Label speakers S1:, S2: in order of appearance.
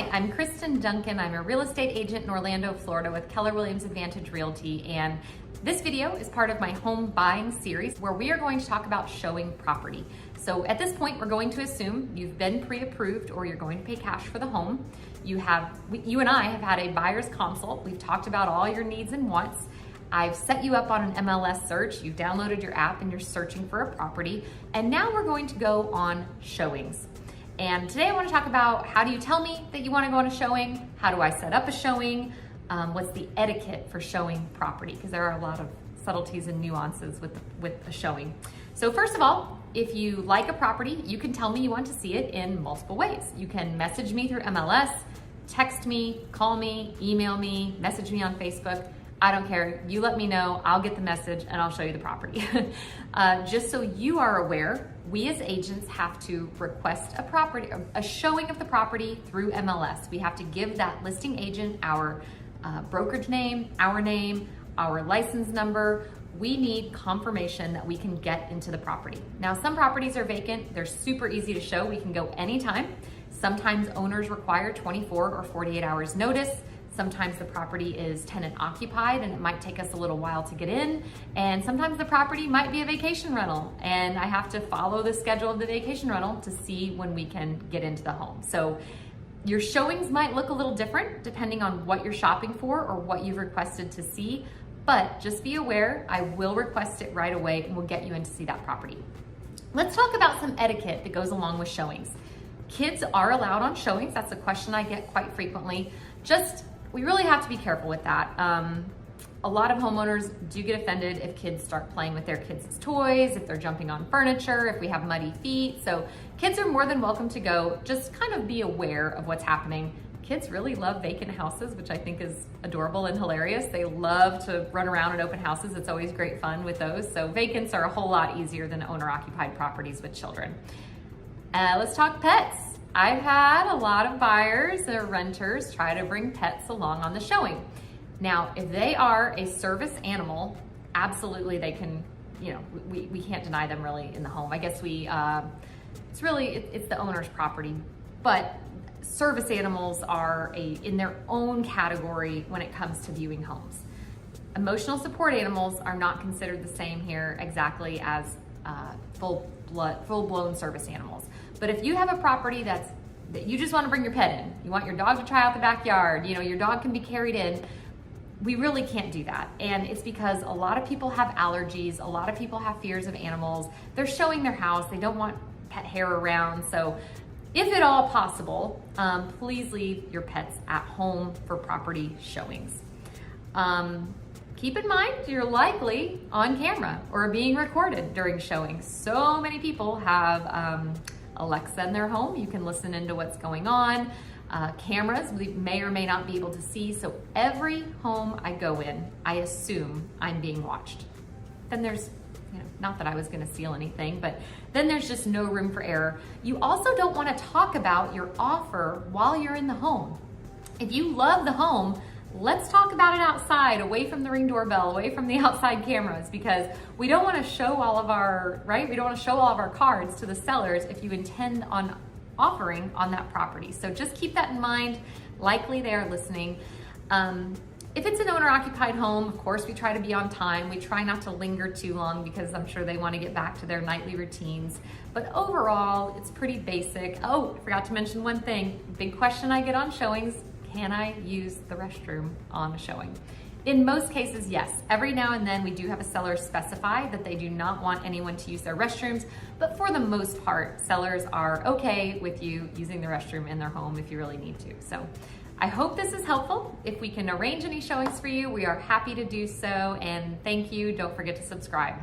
S1: Hi, I'm Kristen Duncan. I'm a real estate agent in Orlando, Florida with Keller Williams Advantage Realty, and this video is part of my home buying series where we are going to talk about showing property. So at this point, we're going to assume you've been pre-approved or you're going to pay cash for the home. You and I have had a buyer's consult. We've talked about all your needs and wants. I've set you up on an MLS search. You've downloaded your app and you're searching for a property. And now we're going to go on showings. And today I want to talk about how do you tell me that you want to go on a showing? How do I set up a showing? What's the etiquette for showing property? Because there are a lot of subtleties and nuances with a showing. So first of all, if you like a property, you can tell me you want to see it in multiple ways. You can message me through MLS, text me, call me, email me, message me on Facebook. I don't care. You let me know, I'll get the message and I'll show you the property. Just so you are aware, we as agents have to request a showing of the property through MLS. We have to give that listing agent our brokerage name, our license number. We need confirmation that we can get into the property. Now, some properties are vacant. They're super easy to show. We can go anytime. Sometimes owners require 24 or 48 hours notice. Sometimes the property is tenant occupied and it might take us a little while to get in. And sometimes the property might be a vacation rental and I have to follow the schedule of the vacation rental to see when we can get into the home. So your showings might look a little different depending on what you're shopping for or what you've requested to see, but just be aware, I will request it right away and we'll get you in to see that property. Let's talk about some etiquette that goes along with showings. Kids are allowed on showings. That's a question I get quite frequently. We really have to be careful with that. A lot of homeowners do get offended if kids start playing with their kids' toys, if they're jumping on furniture, if we have muddy feet. So kids are more than welcome to go. Just kind of be aware of what's happening. Kids really love vacant houses, which I think is adorable and hilarious. They love to run around at open houses. It's always great fun with those. So vacants are a whole lot easier than owner-occupied properties with children. Let's talk pets. I've had a lot of buyers or renters try to bring pets along on the showing. Now, if they are a service animal, absolutely they can, we can't deny them really in the home. I guess it's the owner's property, but service animals are in their own category when it comes to viewing homes. Emotional support animals are not considered the same here exactly as full-blown service animals. But if you have a property that you just want to bring your pet in, you want your dog to try out the backyard, your dog can be carried in, we really can't do that. And it's because a lot of people have allergies, a lot of people have fears of animals, they're showing their house, they don't want pet hair around. So if at all possible, please leave your pets at home for property showings. Keep in mind, you're likely on camera or being recorded during showings. So many people have Alexa in their home. You can listen into what's going on. Cameras we may or may not be able to see. So every home I go in, I assume I'm being watched. Then there's, not that I was gonna steal anything, but then there's just no room for error. You also don't wanna talk about your offer while you're in the home. If you love the home, let's talk about it outside, away from the Ring doorbell, away from the outside cameras, because we don't want to show all of our, We don't want to show all of our cards to the sellers if you intend on offering on that property. So just keep that in mind. Likely they are listening. If it's an owner-occupied home, of course, we try to be on time. We try not to linger too long because I'm sure they want to get back to their nightly routines. But overall, it's pretty basic. Oh, I forgot to mention one thing. Big question I get on showings. Can I use the restroom on a showing? In most cases, yes. Every now and then we do have a seller specify that they do not want anyone to use their restrooms, but for the most part, sellers are okay with you using the restroom in their home if you really need to. So I hope this is helpful. If we can arrange any showings for you, we are happy to do so, and thank you. Don't forget to subscribe.